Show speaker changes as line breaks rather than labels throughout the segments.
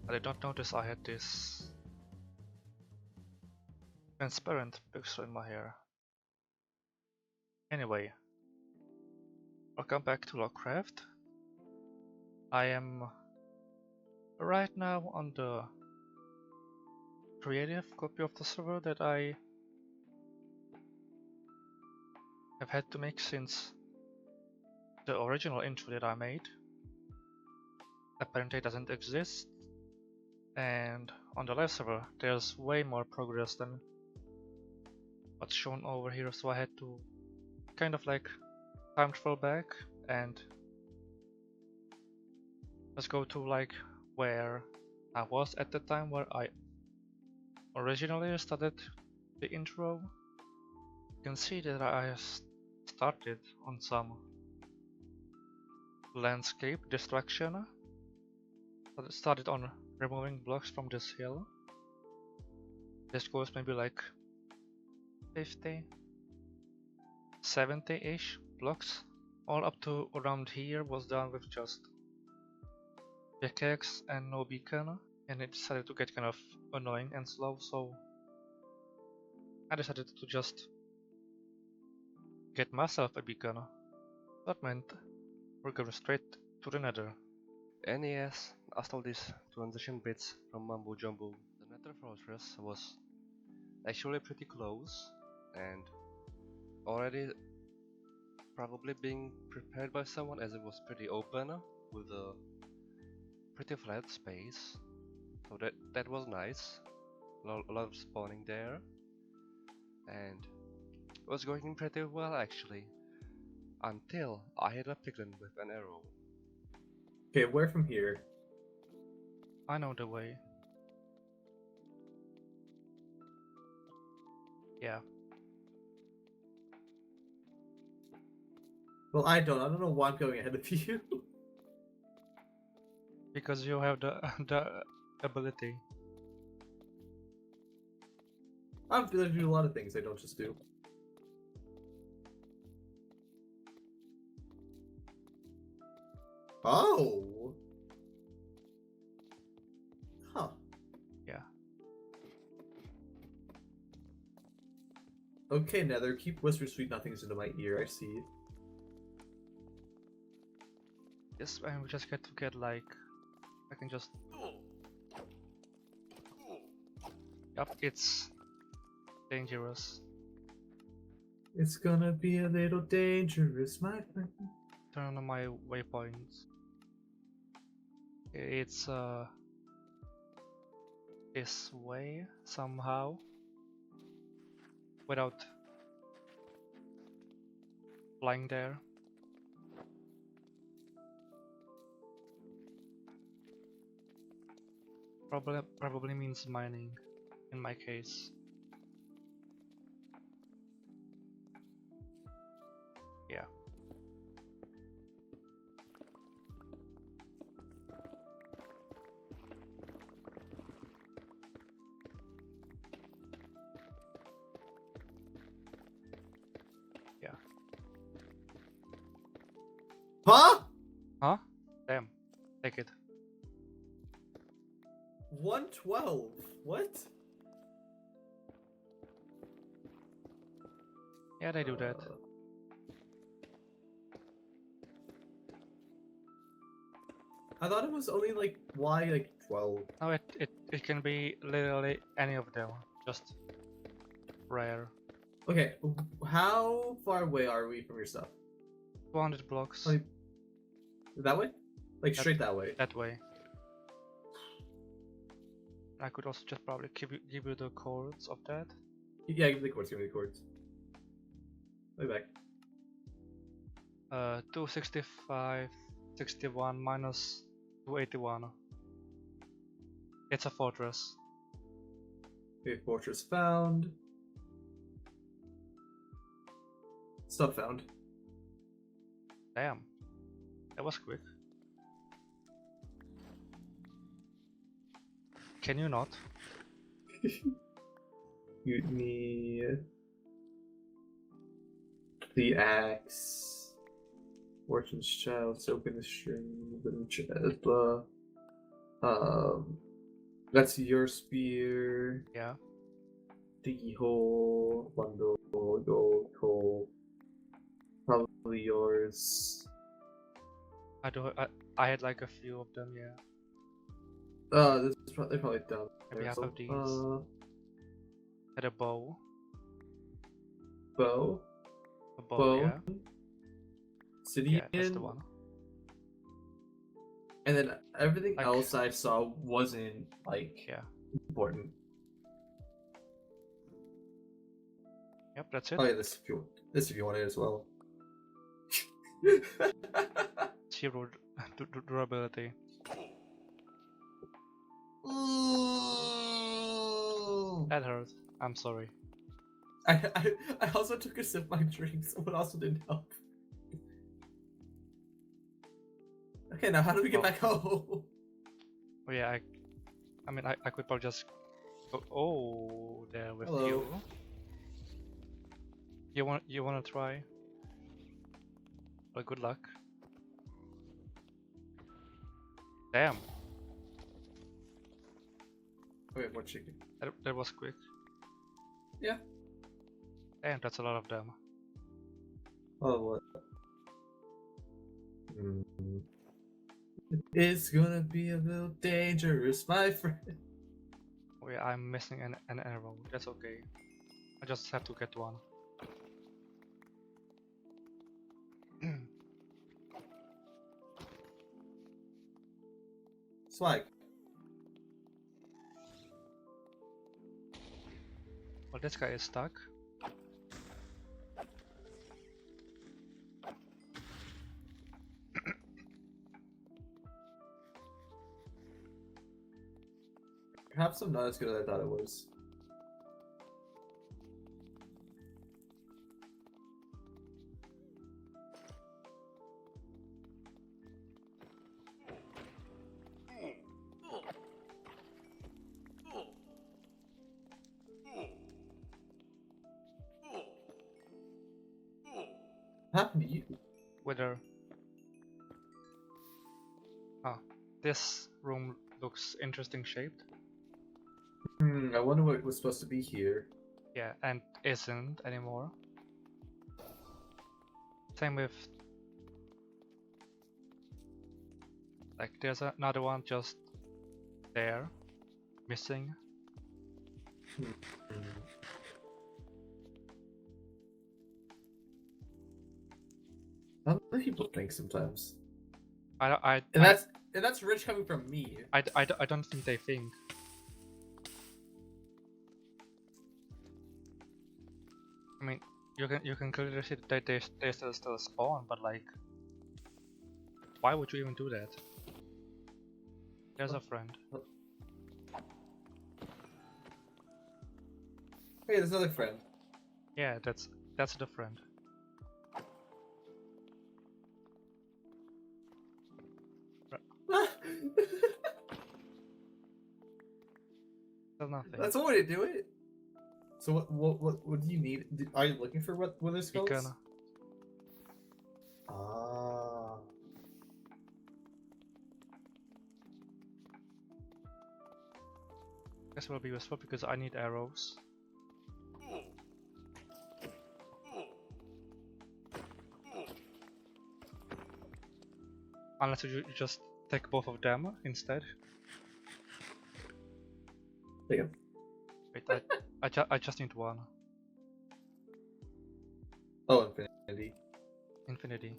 I did not notice I had this transparent pixel in my hair. Anyway, welcome back to Logcraft. I am right now on the creative copy of the server that I have had to make since the original intro that I made apparently doesn't exist, and on the live server there's way more progress than what's shown over here, so I had to kind of like time travel back and let's go to like where I was at the time where I originally started the intro. You can see that I started on some landscape destruction. I started on removing blocks from this hill. This goes maybe like 50, 70-ish blocks. All up to around here was done with just pickaxe and no beacon, and it decided to get kind of annoying and slow, so I decided to just get myself a beacon. That meant we're going straight to the nether. And yes, after all these transition bits from Mumbo Jumbo, the nether fortress was actually pretty close and already probably being prepared by someone, as it was pretty open with a pretty flat space, so that was nice. A lot of spawning there, and it was going pretty well actually, until I hit a piglin with an arrow.
Okay, where from here?
I know the way. Yeah.
Well, I don't know why I'm going ahead of you.
Because you have the the ability.
I'm gonna do a lot of things I don't just do. Oh! Huh.
Yeah.
Okay, Nether, keep whisper sweet nothings into my ear, I see.
Yes, and we just get to get like, I can just. Yup, it's dangerous.
It's gonna be a little dangerous, my friend.
Turn on my waypoints. It's this way somehow without flying there. Probably means mining in my case. Yeah. Yeah.
Huh?
Huh? Damn. Take it.
112. What?
Yeah, they do that.
I thought it was only like why like 12.
No, it can be literally any of them. Just rare.
Okay, how far away are we from your stuff?
200 blocks.
Like that way? Like straight that way?
That way. I could also just probably give you the codes of that.
Yeah, give me the cords, give me the cords. Way back.
265, 61 minus 281. It's a fortress.
Okay, fortress found. Stuff found.
Damn. That was quick. Can you not?
Mutiny. The axe. Fortune's child, soak in the string, blah. That's your spear.
Yeah.
Diggy hole. Bundle. Gold hole. Probably yours.
I had like a few of them. Yeah.
This is they're probably down
Maybe
there.
half
So,
of these. Had a bow.
bow.
A bow.
Bow.
Yeah.
Obsidian.
Yeah, that's the one.
And then everything
Like,
else I saw wasn't like
yeah.
important.
Yep, that's it.
Oh yeah, this if you want it as well.
Zero durability. That hurt. I'm sorry.
I also took a sip of my drink, so it also didn't help. Okay, now how do we get
Oh.
back home?
Oh yeah, I mean, I could probably just go. Oh, there with
Hello.
you. You wanna try? Well, good luck. Damn,
Wait, more chicken.
that was quick.
Yeah.
Damn, that's a lot of them.
Oh, what? It's gonna be a little dangerous, my friend.
Oh yeah, I'm missing an arrow. That's okay. I just have to get one.
Swag.
Well, this guy is stuck.
Perhaps I'm not as good as I thought it was. What happened to you?
Whether this room looks interesting shaped.
I wonder what was supposed to be here.
Yeah, and isn't anymore. Same with like there's another one just there, missing.
How do people think sometimes?
I
And that's rich coming from me.
I don't think they think. I mean, you can clearly see that they still spawn, but like, why would you even do that? There's a friend.
Hey, there's another friend.
Yeah, that's the friend. There's nothing.
That's one way to do it. So what do you need? Are you looking for wither skulls?
Beacon.
Ah.
This will be useful because I need arrows. Unless you just take both of them instead.
Take 'em.
Wait, I just need one.
Oh, infinity.
Infinity.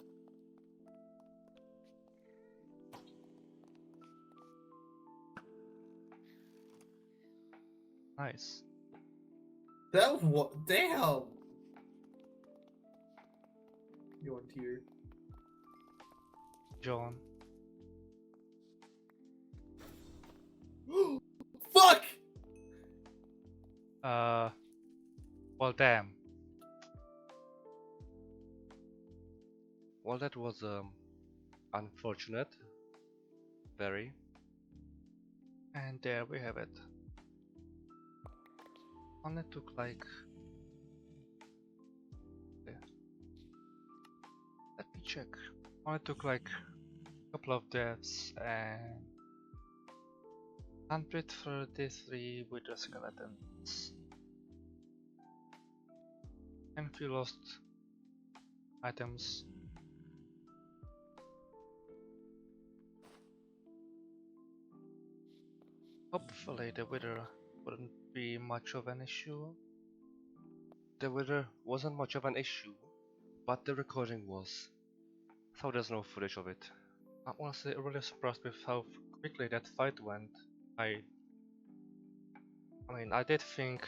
Nice.
That was what? Damn. You want tier?
John.
Fuck!
Well, damn. Well, that was unfortunate. Very. And there we have it. Only took like. Let me check. Only took like a couple of deaths and 133 wither skeletons. And few lost items. Hopefully the weather wouldn't be much of an issue. The weather wasn't much of an issue, but the recording was. So there's no footage of it. I'm honestly really surprised with how quickly that fight went. I mean, I did think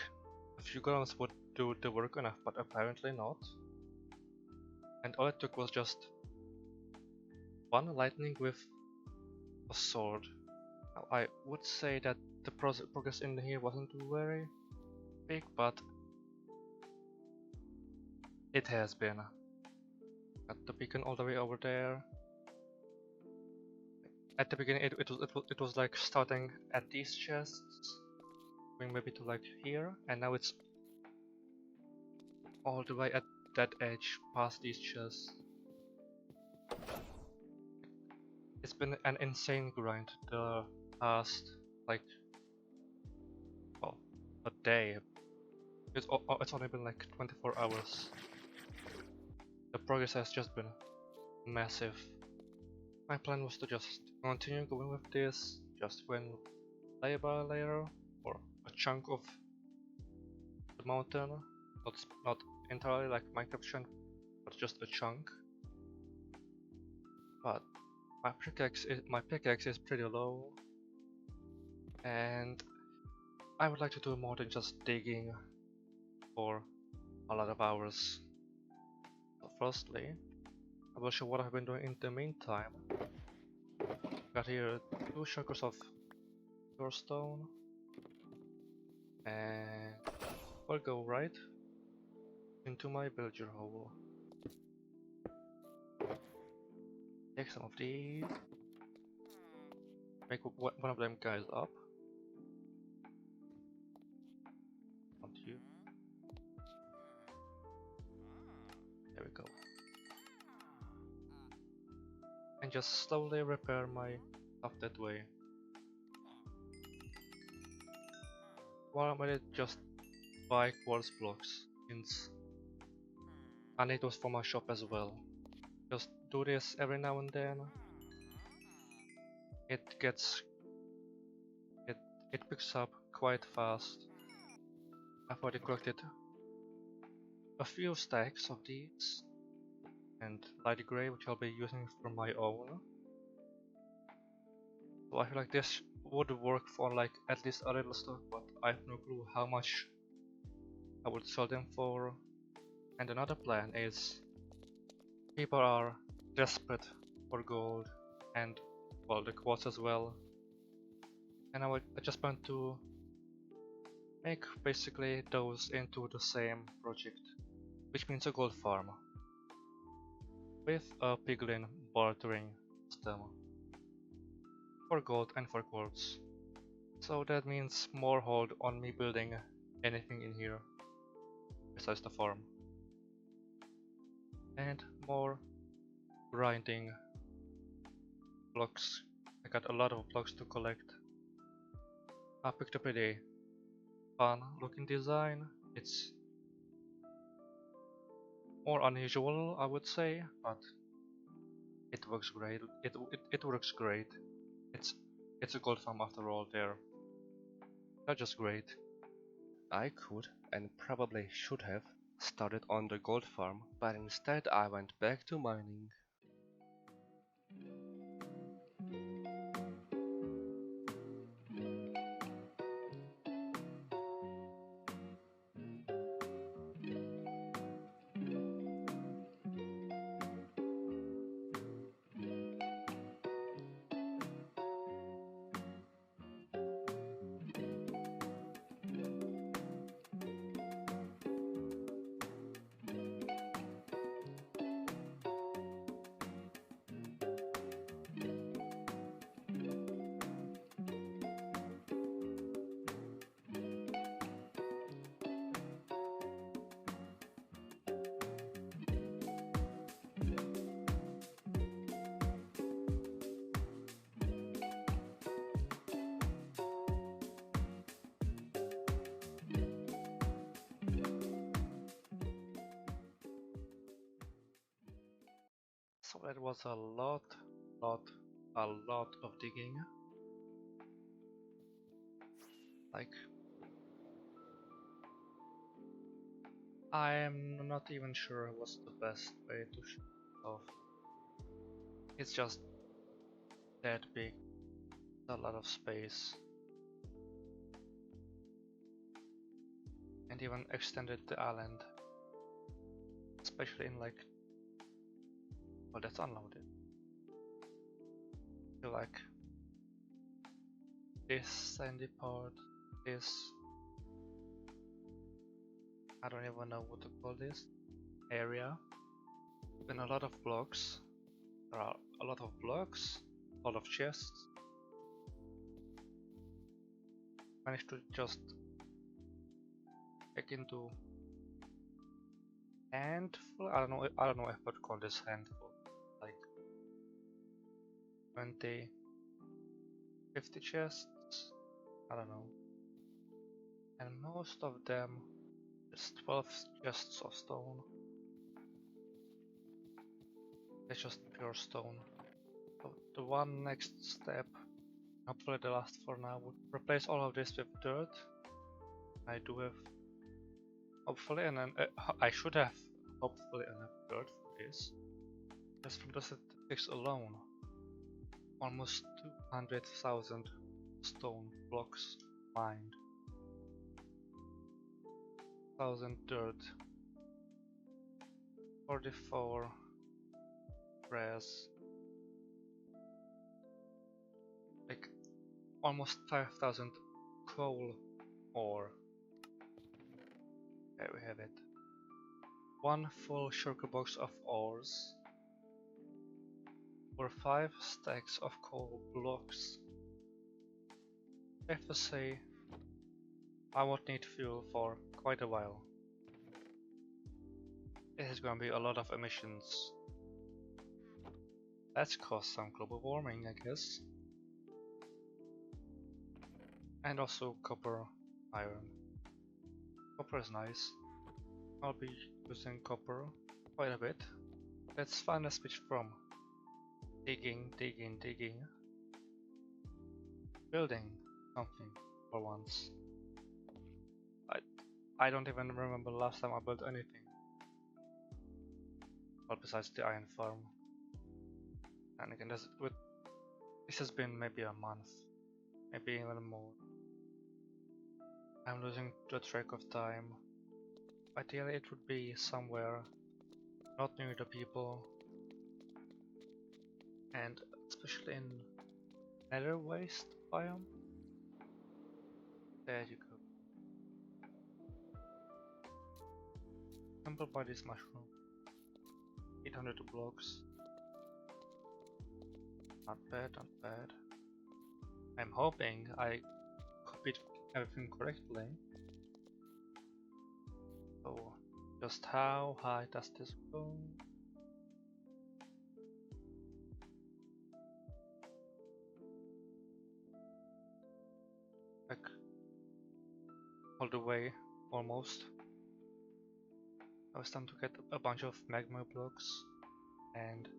a few golems would do the work enough, but apparently not. And all it took was just one lightning with a sword. Now, I would say that the progress in here wasn't very big, but it has been. Got the beacon all the way over there. At the beginning, it was like starting at these chests, going maybe to like here, and now it's all the way at that edge, past these chests. It's been an insane grind the past, like, well, a day. It's only been like 24 hours. The progress has just been massive. My plan was to just continue going with this, just when layer by layer, or a chunk of the mountain, not entirely like Minecraft chunk, but just a chunk. But my pickaxe is pretty low, and I would like to do more than just digging for a lot of hours. So firstly, I will show what I've been doing in the meantime. Got here 2 chunks of pure stone, and we'll go right into my villager hole. Take some of these, make one of them guys up. Not you. There we go. And just slowly repair my stuff that way. While I'm at it, just buy quartz blocks, since I need those for my shop as well. Just do this every now and then. It picks up quite fast. I've already collected a few stacks of these, and light grey, which I'll be using for my own. So I feel like this would work for like at least a little stock, but I have no clue how much I would sell them for. And another plan is, people are desperate for gold and, well, the quartz as well. And I just plan to make basically those into the same project, which means a gold farm with a piglin bartering system for gold and for quartz. So that means more hold on me building anything in here besides the farm, and more grinding blocks. I got a lot of blocks to collect. I picked up a fun looking design. It's more unusual, I would say, but it works great. It works great. It's a gold farm after all. They're just great. I could and probably should have started on the gold farm, but instead I went back to mining. That was a lot of digging. Like, I'm not even sure what's the best way to show it off. It's just that big, a lot of space, and even extended the island, especially in like, well, that's unloaded. So like this sandy part, this, I don't even know what to call this area. Even a lot of blocks. There are a lot of blocks, a lot of chests. Managed to just get into handful. I don't know if I would call this handful. Like 20, 50 chests. I don't know. And most of them is 12 chests of stone. It's just pure stone. So the one next step, hopefully the last for now, would replace all of this with dirt. I do have, hopefully, and then I should have hopefully enough dirt for this. Just from the statistics alone, almost 200,000 stone blocks mined. 1,000 dirt, 44 grass, like almost 5,000 coal ore. There we have it. One full shulker box of ores for 5 stacks of coal blocks. I have to say, I won't need fuel for quite a while. This is gonna be a lot of emissions. That's caused some global warming, I guess. And also copper, iron. Copper is nice. I'll be using copper quite a bit. Let's find a switch from digging, building something for once. I don't even remember the last time I built anything. Well, besides the iron farm. And again, this has been maybe a month, maybe even more. I'm losing the track of time. Ideally it would be somewhere not near the people, and especially in nether waste biome. There you go. Simple by this mushroom. 800 blocks. Not bad, not bad. I'm hoping I copied everything correctly. So, just how high does this go? Like, all the way, almost. I was time to get a bunch of magma blocks and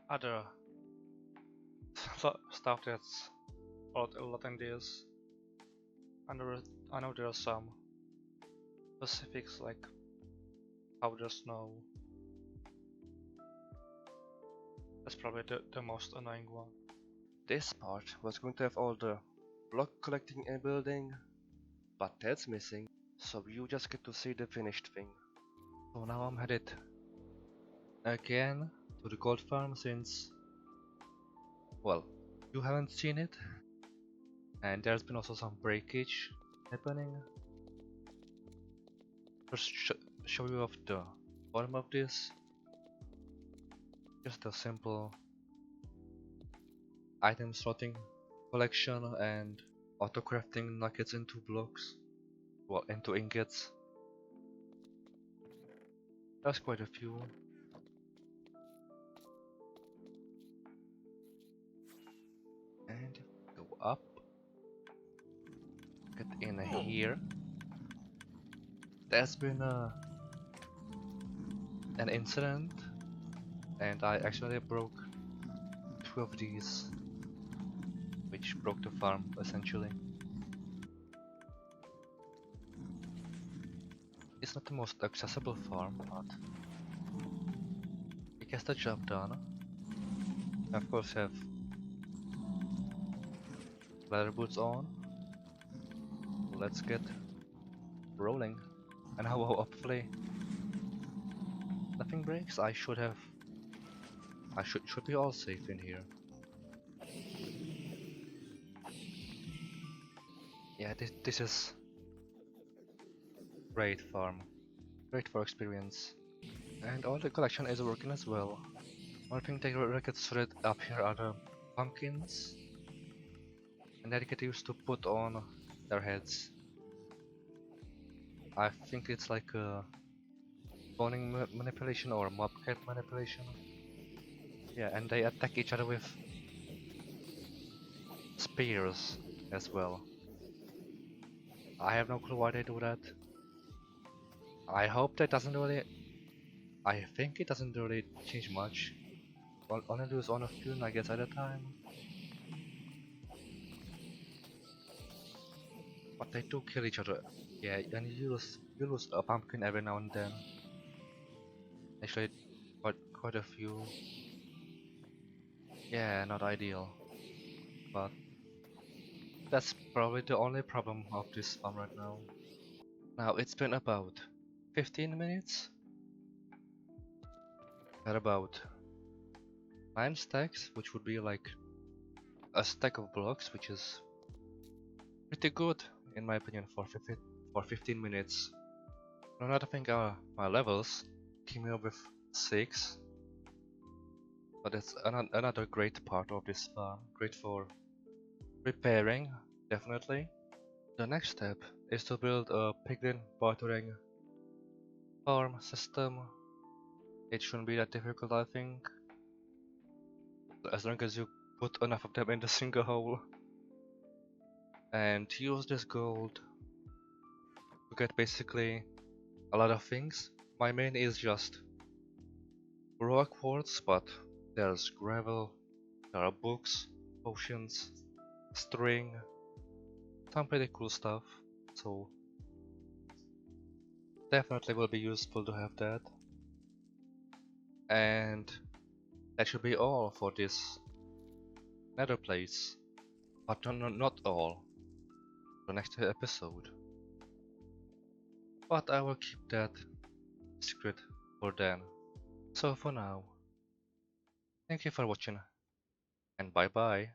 other stuff that's a lot in this. I know there are some specifics like powder snow. That's probably the most annoying one. This part was going to have all the block collecting and building, but that's missing, so you just get to see the finished thing. So now I'm headed again to the gold farm since, well, you haven't seen it, and there's been also some breakage happening. Just show you off the bottom of this. Just a simple item sorting collection and auto crafting nuggets into blocks, well, into ingots. That's quite a few. And go up, get in here. There's been an incident and I actually broke 2 of these, which broke the farm essentially. It's not the most accessible farm, but it gets the job done. Of course, have leather boots on. Let's get rolling. And how hopefully nothing breaks. I should be all safe in here. Yeah, this is great farm, great for experience, and all the collection is working as well. One thing they get thread up here are the pumpkins, and that get used to put on their heads. I think it's like a spawning manipulation or mob cap manipulation. Yeah, and they attack each other with spears as well. I have no clue why they do that. I hope that doesn't really. I think it doesn't really change much. Only lose one of you, I guess, at a time. But they do kill each other. Yeah, and you lose a pumpkin every now and then. Actually, quite a few. Yeah, not ideal. But that's probably the only problem of this farm right now. Now it's been about 15 minutes. At about 9 stacks, which would be like a stack of blocks, which is pretty good in my opinion for 15 minutes. Another thing are my levels. Came up with 6. But that's another great part of this farm. Great for repairing, definitely. The next step is to build a piglin bartering farm system. It shouldn't be that difficult, I think. As long as you put enough of them in the single hole. And use this gold to get basically a lot of things. My main is just raw quartz, but there's gravel, there are books, potions, string, some pretty cool stuff. So definitely will be useful to have that. And that should be all for this nether place. But not all. The next episode. But I will keep that secret for then. So for now, thank you for watching and bye bye.